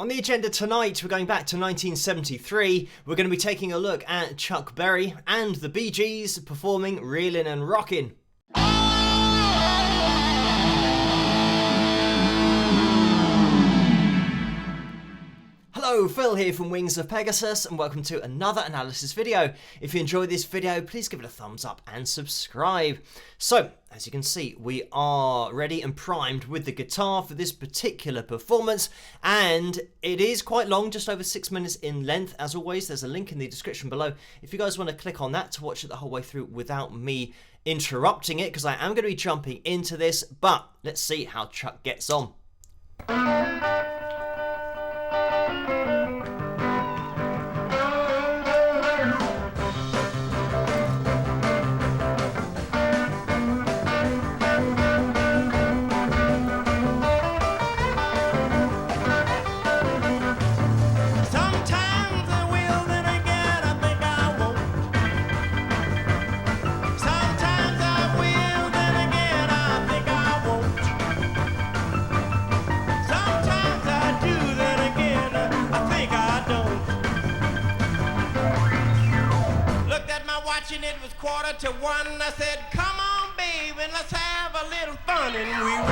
On the agenda tonight, we're going back to 1973. We're going to be taking a look at Chuck Berry and the Bee Gees performing Reelin' and Rockin'. Hello, Phil here from Wings of Pegasus, and welcome to another analysis video. If you enjoyed this video, please give it a thumbs up and subscribe. So, as you can see, we are ready and primed with the guitar for this particular performance, and it is quite long, just over 6 minutes in length. As always, there's a link in the description below if you guys want to click on that to watch it the whole way through without me interrupting it, because I am going to be jumping into this, but let's see how Chuck gets on. It was 1:45. I said, come on, babe, and let's have a little fun. And we were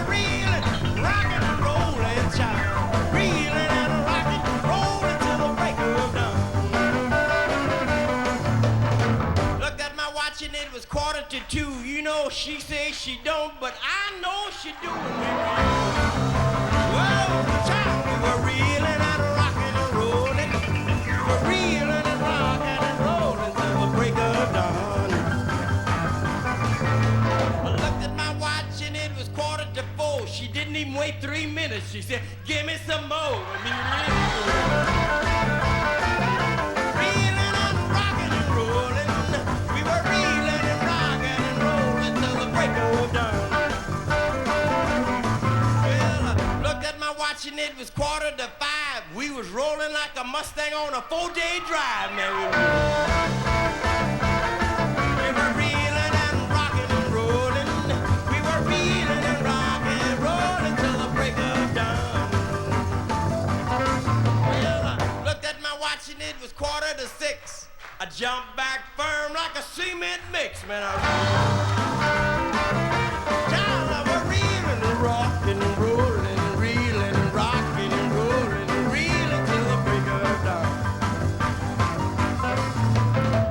reeling, rocking and rolling, child. Reeling and rocking, rolling till the break of dawn. Looked at my watch and it was 1:45. You know, she says she don't, but I know she doing it. Whoa, child, we were reeling and rocking and rolling. We were reeling. She didn't even wait 3 minutes. She said, give me some more. Reeling and rocking and rolling. We were reeling and rocking and rolling till the break of dawn. Well, I looked at my watch and it was 4:45. We was rolling like a Mustang on a 4-day drive, man. It was 5:45. I jumped back firm like a cement mix, man. We're reeling and rocking and rolling and reeling and rocking and rolling and reeling till the break of dawn.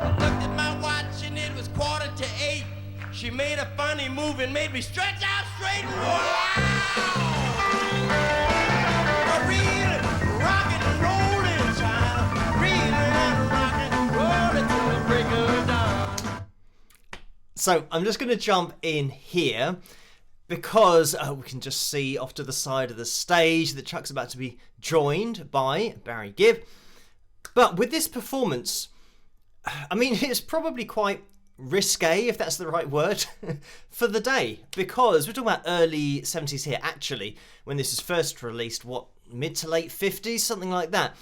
I looked at my watch and it was 7:45. She made a funny move and made me stretch out straight. Wow! We're reeling, rocking and rolling, child. So I'm just going to jump in here because we can just see off to the side of the stage that Chuck's about to be joined by Barry Gibb. But with this performance, I mean, it's probably quite risque, if that's the right word, for the day, because we're talking about early 70s here, actually, when this was first released, what, mid to late 50s, something like that.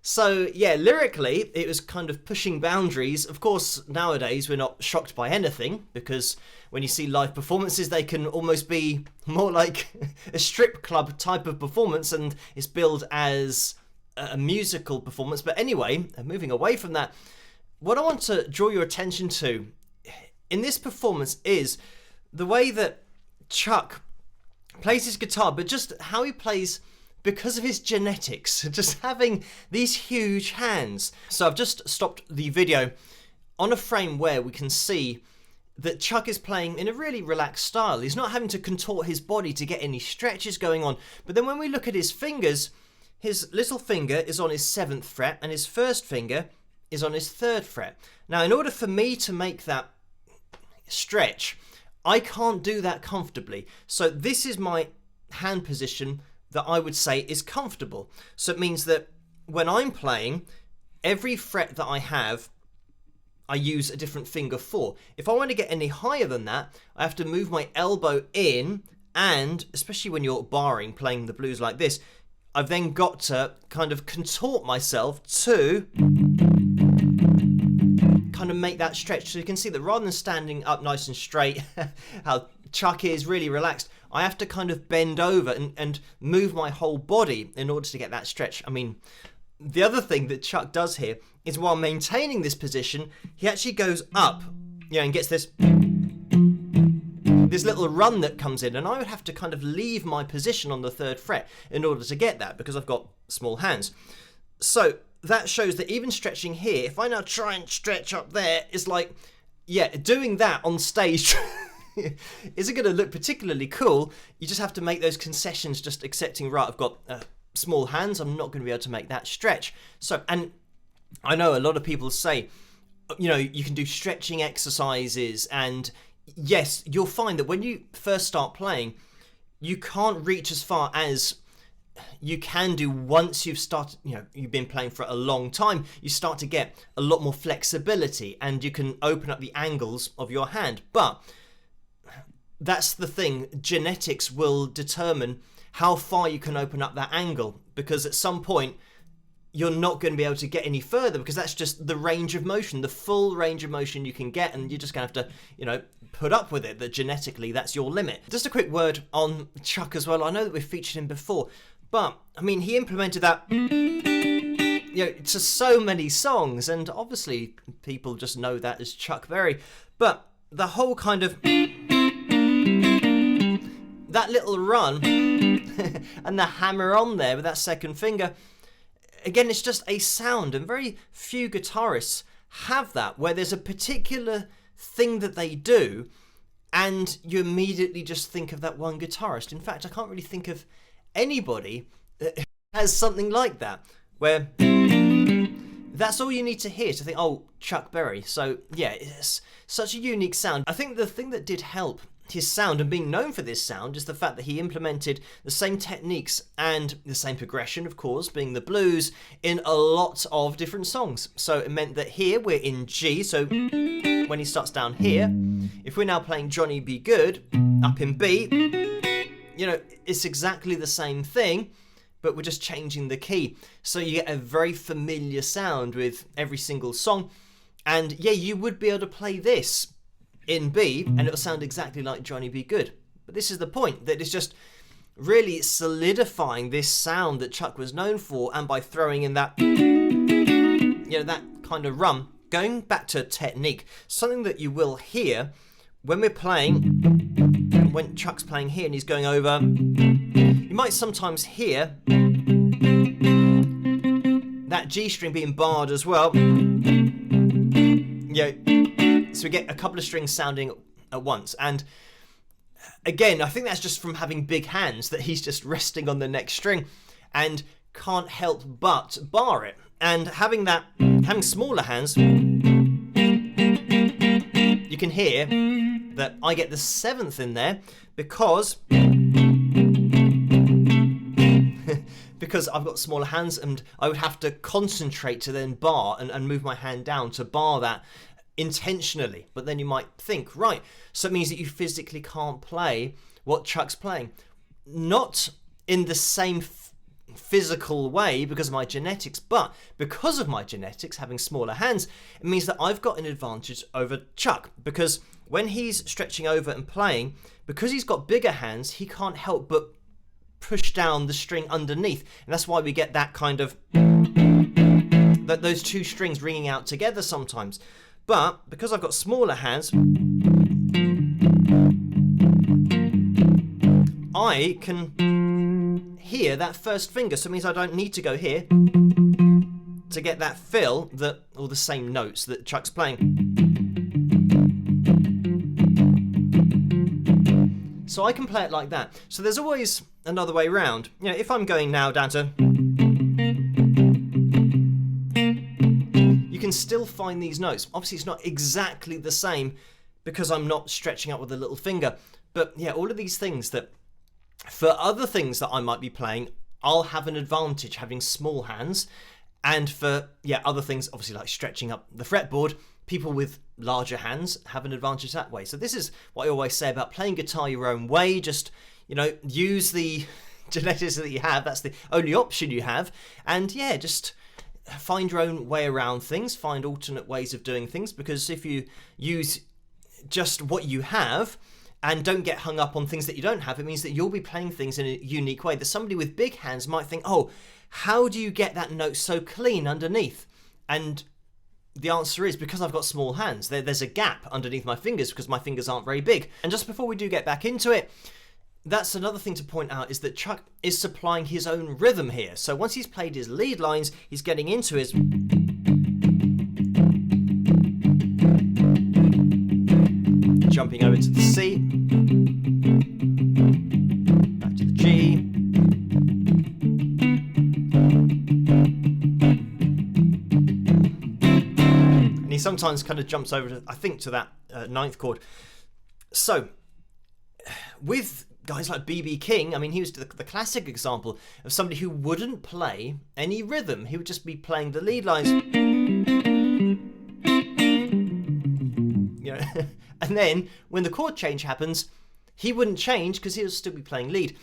So, yeah, lyrically, it was kind of pushing boundaries. Of course, nowadays, we're not shocked by anything, because when you see live performances, they can almost be more like a strip club type of performance, and it's billed as a musical performance. But anyway, moving away from that, what I want to draw your attention to in this performance is the way that Chuck plays his guitar, but just how he plays because of his genetics, just having these huge hands. So I've just stopped the video on a frame where we can see that Chuck is playing in a really relaxed style. He's not having to contort his body to get any stretches going on. But then when we look at his fingers, his little finger is on his 7th fret and his first finger is on his 3rd fret. Now, in order for me to make that stretch, I can't do that comfortably. So this is my hand position that I would say is comfortable. So it means that when I'm playing, every fret that I have, I use a different finger for. If I want to get any higher than that, I have to move my elbow in, and especially when you're barring, playing the blues like this, I've then got to kind of contort myself to kind of make that stretch. So you can see that rather than standing up nice and straight, how Chuck is really relaxed, I have to kind of bend over and move my whole body in order to get that stretch. I mean, the other thing that Chuck does here is while maintaining this position, he actually goes up, and gets this little run that comes in, and I would have to kind of leave my position on the 3rd fret in order to get that because I've got small hands. So that shows that even stretching here, if I now try and stretch up there, it's like, doing that on stage isn't going to look particularly cool. You just have to make those concessions, just accepting, right, I've got small hands, I'm not going to be able to make that stretch. So, and I know a lot of people say, you can do stretching exercises, and yes, you'll find that when you first start playing, you can't reach as far as you can do once you've started, you've been playing for a long time. You start to get a lot more flexibility and you can open up the angles of your hand. But that's the thing, genetics will determine how far you can open up that angle, because at some point you're not going to be able to get any further, because that's just the range of motion, the full range of motion you can get, and you're just going to have to, put up with it, that genetically that's your limit. Just a quick word on Chuck as well. I know that we've featured him before, but I mean, he implemented that to so many songs, and obviously people just know that as Chuck Berry, but the whole kind of that little run and the hammer on there with that 2nd finger, again, it's just a sound, and very few guitarists have that, where there's a particular thing that they do and you immediately just think of that one guitarist. In fact, I can't really think of anybody that has something like that, where that's all you need to hear to think, oh, Chuck Berry. So yeah, it's such a unique sound. I think the thing that did help his sound and being known for this sound is the fact that he implemented the same techniques and the same progression, of course, being the blues, in a lot of different songs. So it meant that here we're in G, so when he starts down here, if we're now playing Johnny Be Good up in B, it's exactly the same thing, but we're just changing the key. So you get a very familiar sound with every single song. And yeah, you would be able to play this in B and it'll sound exactly like Johnny Be Good. But this is the point, that it's just really solidifying this sound that Chuck was known for, and by throwing in that, that kind of run. Going back to technique, something that you will hear when we're playing, when Chuck's playing here and he's going over, you might sometimes hear that G string being barred as well. So we get a couple of strings sounding at once, and again, I think that's just from having big hands, that he's just resting on the next string and can't help but bar it. And having smaller hands, you can hear that I get the 7th in there because I've got smaller hands, and I would have to concentrate to then bar and move my hand down to bar that intentionally. But then you might think, right, so it means that you physically can't play what Chuck's playing. Not in the same physical way because of my genetics, but because of my genetics, having smaller hands, it means that I've got an advantage over Chuck, because when he's stretching over and playing, because he's got bigger hands, he can't help but push down the string underneath, and that's why we get that kind of those two strings ringing out together sometimes. But because I've got smaller hands, I can hear that first finger, so it means I don't need to go here to get that fill, or the same notes that Chuck's playing. So I can play it like that. So there's always another way round. If I'm going now down to, you can still find these notes. Obviously it's not exactly the same because I'm not stretching up with a little finger, but yeah, all of these things that for other things that I might be playing, I'll have an advantage having small hands, and for other things, obviously like stretching up the fretboard, people with larger hands have an advantage that way. So this is what I always say about playing guitar your own way. Just, use the genetics that you have. That's the only option you have. And yeah, just find your own way around things, find alternate ways of doing things, because if you use just what you have, And don't get hung up on things that you don't have. It means that you'll be playing things in a unique way that somebody with big hands might think, oh, how do you get that note so clean underneath? And the answer is because I've got small hands. There's a gap underneath my fingers because my fingers aren't very big. And just before we do get back into it, that's another thing to point out, is that Chuck is supplying his own rhythm here. So once he's played his lead lines, he's getting into his... jumping over to the C, back to the G, and he sometimes kind of jumps over to, I think, to that ninth chord. So with guys like B.B. King, I mean, he was the classic example of somebody who wouldn't play any rhythm. He would just be playing the lead lines, you know. And then when the chord change happens, he wouldn't change because he'll still be playing lead,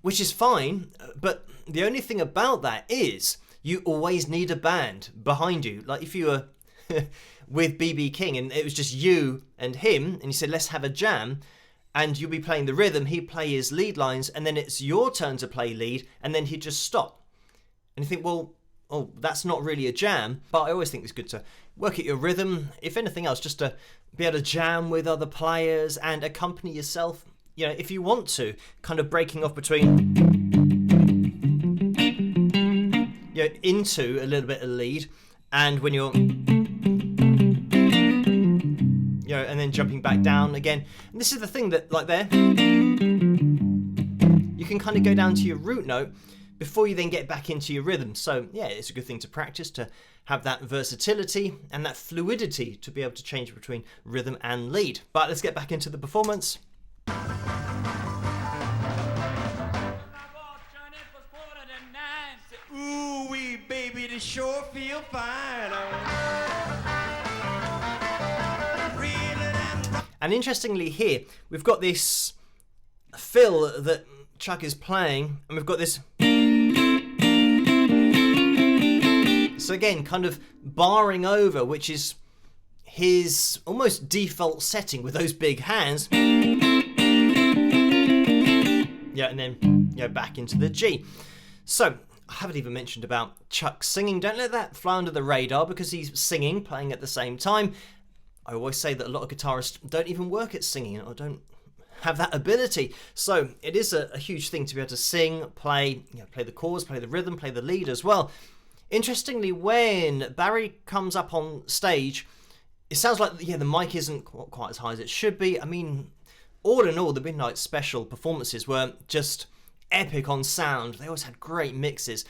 which is fine. But the only thing about that is you always need a band behind you. Like if you were with B.B. King and it was just you and him and you said, let's have a jam, and you'll be playing the rhythm, he'd play his lead lines, and then it's your turn to play lead, and then he'd just stop. And you think, well, oh, that's not really a jam. But I always think it's good to work at your rhythm, if anything else, just to be able to jam with other players and accompany yourself, you know, if you want to, kind of breaking off between, you know, into a little bit of lead, and when you're, you know, and then jumping back down again. And this is the thing that, like there, you can kind of go down to your root note before you then get back into your rhythm. So yeah, it's a good thing to practice, to have that versatility and that fluidity to be able to change between rhythm and lead. But let's get back into the performance. Ooh wee baby, this sure feel fine. And interestingly here, we've got this fill that Chuck is playing, and we've got this. So again, kind of barring over, which is his almost default setting with those big hands. Yeah, and then, you know, back into the G. So I haven't even mentioned about Chuck singing. Don't let that fly under the radar because he's singing, playing at the same time. I always say that a lot of guitarists don't even work at singing or don't have that ability. So it is a huge thing to be able to sing, play, you know, play the chords, play the rhythm, play the lead as well. Interestingly, when Barry comes up on stage, it sounds like, yeah, the mic isn't quite as high as it should be. I mean, all in all, the Midnight Special performances were just epic on sound. They always had great mixes.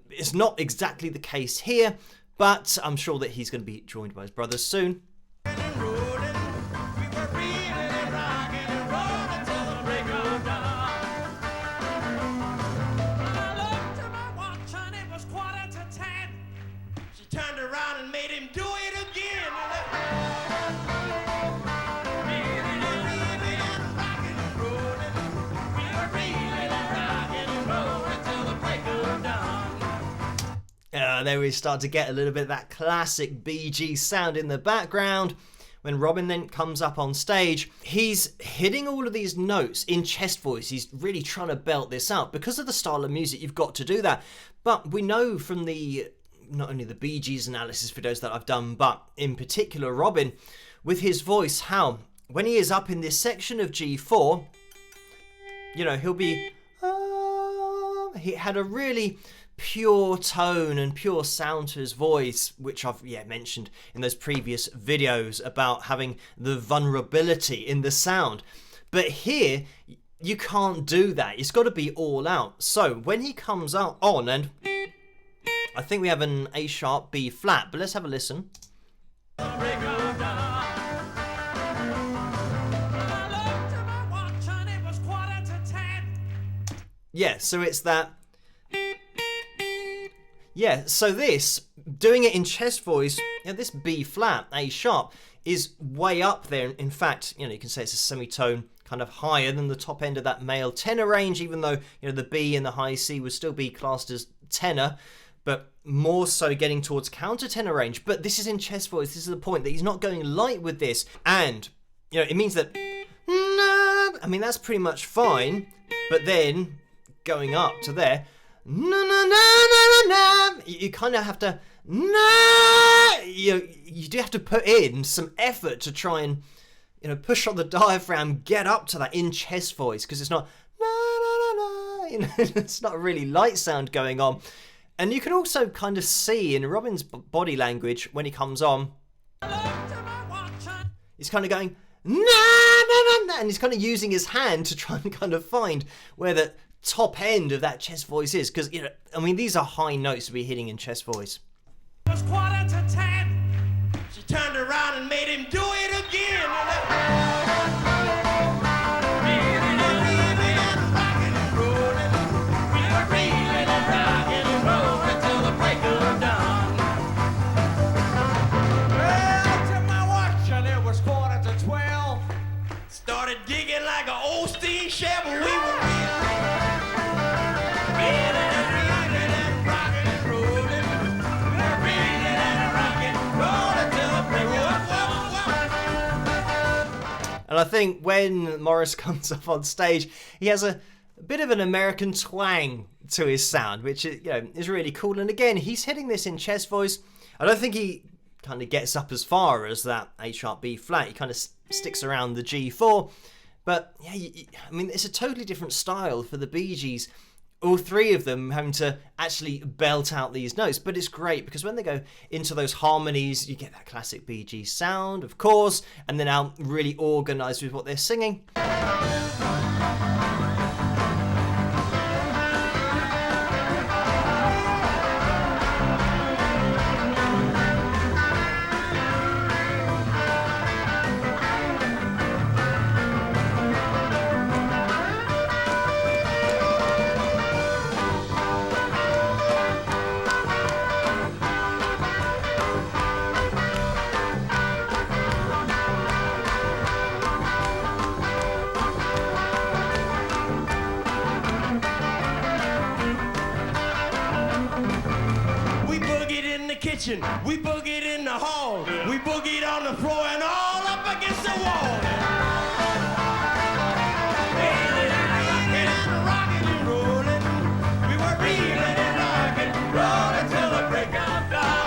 It's not exactly the case here, but I'm sure that he's going to be joined by his brothers soon. Turned around and made him do it again. There we start to get a little bit of that classic Bee Gees sound in the background. When Robin then comes up on stage, he's hitting all of these notes in chest voice. He's really trying to belt this out. Because of the style of music, you've got to do that. But we know from the not only the Bee Gees analysis videos that I've done, but in particular Robin, with his voice, how when he is up in this section of G4, you know, he'll be, he had a really pure tone and pure sound to his voice, which I've mentioned in those previous videos about having the vulnerability in the sound. But here, you can't do that. It's got to be all out. So when he comes out on, and I think we have an A sharp B flat, but let's have a listen. Yeah, so it's that. Yeah, so this, doing it in chest voice, you know, this B flat, A sharp, is way up there. In fact, you know, you can say it's a semitone kind of higher than the top end of that male tenor range, even though, you know, the B and the high C would still be classed as tenor, but more so getting towards countertenor range. But this is in chest voice. This is the point, that he's not going light with this. And, you know, it means that, no, I mean, that's pretty much fine. But then, going up to there, na na na na na na, you kind of have to, you do have to put in some effort to try and, push on the diaphragm, get up to that in chest voice, because it's not na na na na, it's not a really light sound going on. And you can also kind of see in Robin's body language when he comes on, he's kind of going na na na na, and he's kind of using his hand to try and kind of find where the top end of that chest voice is, because these are high notes to be hitting in chest voice. It was 9:45. She turned around and made him do it again. Started digging like an old steam shovel. We were reeling and rocking and rolling. Reeling and rocking, rolling till the break of dawn. And I think when Morris comes up on stage, he has a bit of an American twang to his sound, which is really cool. And again, he's hitting this in chest voice. I don't think he kind of gets up as far as that A sharp B flat. He kind of sticks around the G4, but yeah, it's a totally different style for the Bee Gees, all three of them having to actually belt out these notes. But it's great because when they go into those harmonies, you get that classic Bee Gees sound, of course, and they're now really organized with what they're singing. We boogied in the hall. We boogied on the floor and all up against the wall. Reeling and rocking and rolling. We were reeling and rocking, rolling till the break of dawn.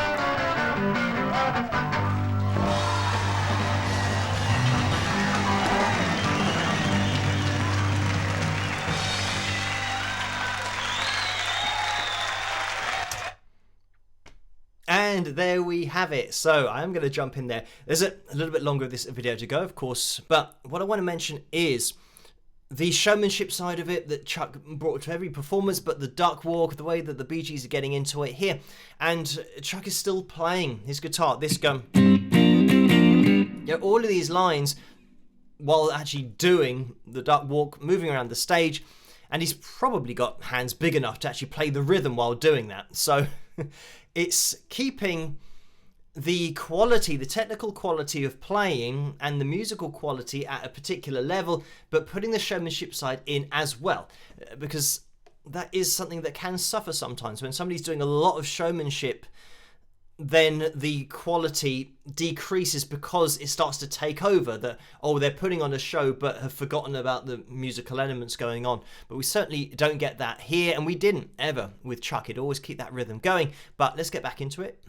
And there we have it. So I'm going to jump in there. There's a little bit longer of this video to go, of course, but what I want to mention is the showmanship side of it that Chuck brought to every performance, but the duck walk, the way that the Bee Gees are getting into it here, and Chuck is still playing his guitar. This go, all of these lines while actually doing the duck walk, moving around the stage, and he's probably got hands big enough to actually play the rhythm while doing that. So it's keeping the quality, the technical quality of playing and the musical quality at a particular level, but putting the showmanship side in as well, because that is something that can suffer sometimes. When somebody's doing a lot of showmanship, then the quality decreases because it starts to take over, that, oh, they're putting on a show but have forgotten about the musical elements going on. But we certainly don't get that here, and we didn't ever with Chuck. It'd always keep that rhythm going. But let's get back into it.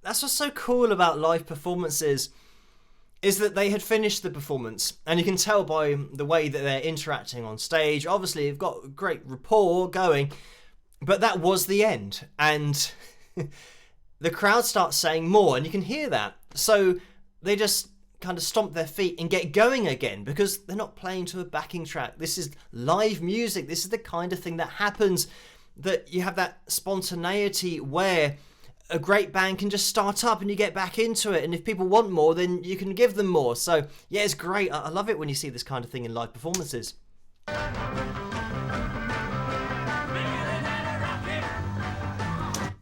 That's what's so cool about live performances, is that they had finished the performance, and you can tell by the way that they're interacting on stage. Obviously, they've got great rapport going, but that was the end, and the crowd starts saying more, and you can hear that. So they just kind of stomp their feet and get going again, because they're not playing to a backing track. This is live music. This is the kind of thing that happens, that you have that spontaneity where a great band can just start up and you get back into it, and if people want more, then you can give them more. So yeah, it's great. I love it when you see this kind of thing in live performances.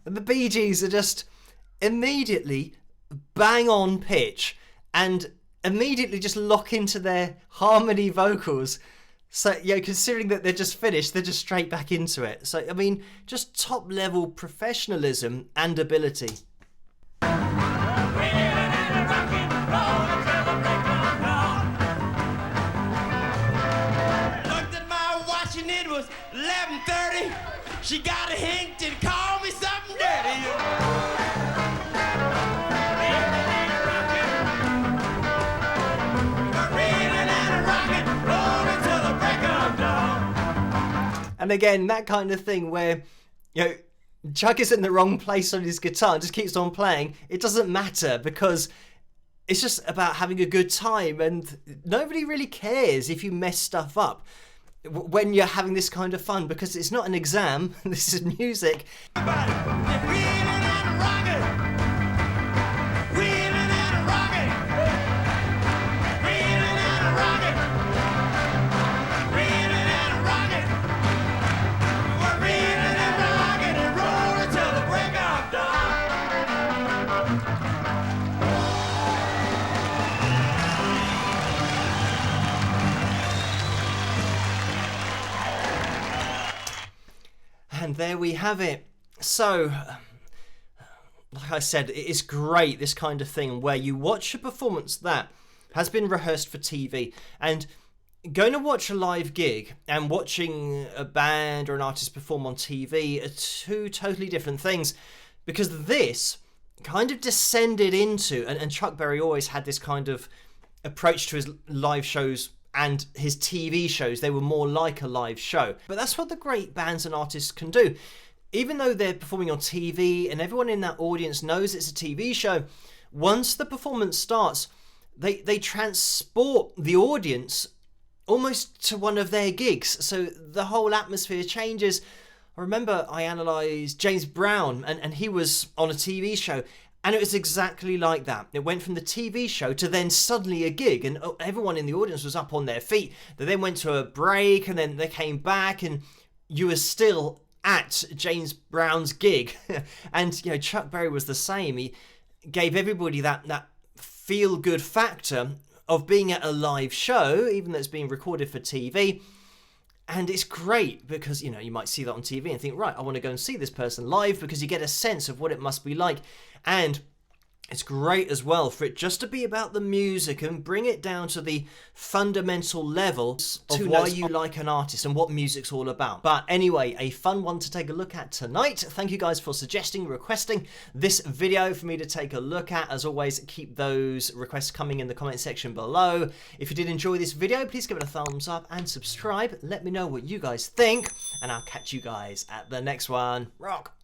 And the Bee Gees are just immediately bang on pitch and immediately just lock into their harmony vocals. So, you know, considering that they're just finished, they're just straight back into it. So, I mean, just top level professionalism and ability. Looked at my watch and it was 11:30. She got a hint and called me something dirty. And again, that kind of thing where, you know, Chuck is in the wrong place on his guitar and just keeps on playing. It doesn't matter because it's just about having a good time, and nobody really cares if you mess stuff up when you're having this kind of fun, because it's not an exam. This is music. And there we have it. So, like I said, it is great, this kind of thing where you watch a performance that has been rehearsed for TV, and going to watch a live gig and watching a band or an artist perform on TV are two totally different things, because this kind of descended into, and Chuck Berry always had this kind of approach to his live shows and his TV shows. They were more like a live show. But that's what the great bands and artists can do. Even though they're performing on TV and everyone in that audience knows it's a TV show, once the performance starts, they transport the audience almost to one of their gigs. So the whole atmosphere changes. I remember I analysed James Brown, and he was on a TV show, and it was exactly like that. It went from the TV show to then suddenly a gig, and everyone in the audience was up on their feet. They then went to a break, and then they came back, and you were still at James Brown's gig. And, you know, Chuck Berry was the same. He gave everybody that feel-good factor of being at a live show, even though it's being recorded for TV. And it's great because, you know, you might see that on TV and think, right, I want to go and see this person live, because you get a sense of what it must be like. And it's great as well for it just to be about the music and bring it down to the fundamental level of why you like an artist and what music's all about. But anyway, a fun one to take a look at tonight. Thank you guys for suggesting, requesting this video for me to take a look at. As always, keep those requests coming in the comment section below. If you did enjoy this video, please give it a thumbs up and subscribe. Let me know what you guys think, and I'll catch you guys at the next one. Rock!